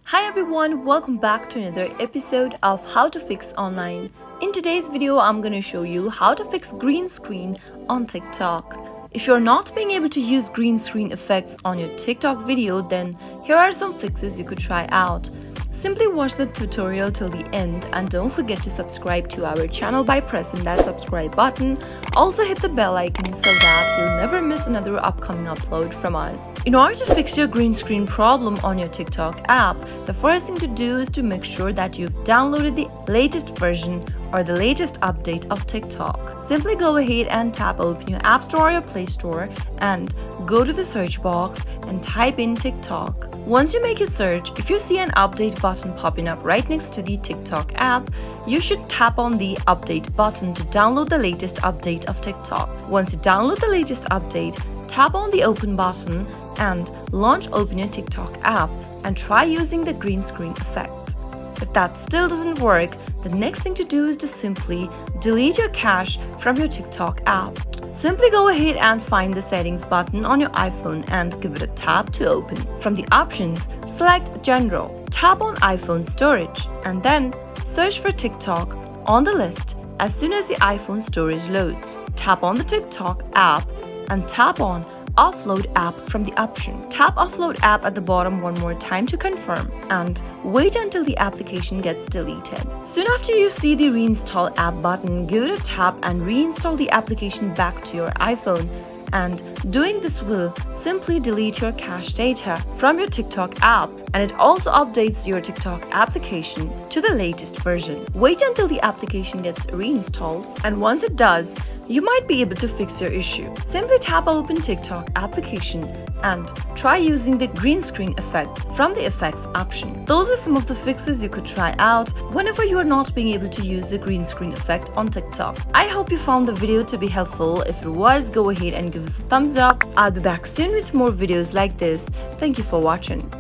Hi everyone, welcome back to another episode of How to Fix Online. In today's video, I'm going to show you how to fix green screen on TikTok. If you're not being able to use green screen effects on your TikTok video, then here are some fixes you could try out. Simply watch the tutorial till the end and don't forget to subscribe to our channel by pressing that subscribe button. Also hit the bell icon so that you'll never miss another upcoming upload from us. In order to fix your green screen problem on your TikTok app, the first thing to do is to make sure that you've downloaded the latest version or the latest update of TikTok. Simply go ahead and tap open your App Store or your Play Store and go to the search box and type in TikTok. Once you make your search, if you see an update button popping up right next to the TikTok app, you should tap on the update button to download the latest update of TikTok. Once you download the latest update, tap on the open button and launch open your TikTok app and try using the green screen effect. If that still doesn't work, the next thing to do is to simply delete your cache from your TikTok app. Simply go ahead and find the settings button on your iPhone and give it a tap to open. From the options, select General, tap on iPhone storage, and then search for TikTok on the list. As soon as the iPhone storage loads, tap on the TikTok app and tap on Offload app from the option. Tap Offload app at the bottom one more time to confirm and wait until the application gets deleted. Soon after you see the reinstall app button, give it a tap and reinstall the application back to your iPhone. And doing this will simply delete your cache data from your TikTok app, and it also updates your TikTok application to the latest version. Wait until the application gets reinstalled, and once it does, you might be able to fix your issue. Simply tap open TikTok application and try using the green screen effect from the effects option. Those are some of the fixes you could try out whenever you are not being able to use the green screen effect on TikTok. I hope you found the video to be helpful. If it was, go ahead and give us a thumbs up. I'll be back soon with more videos like this. Thank you for watching.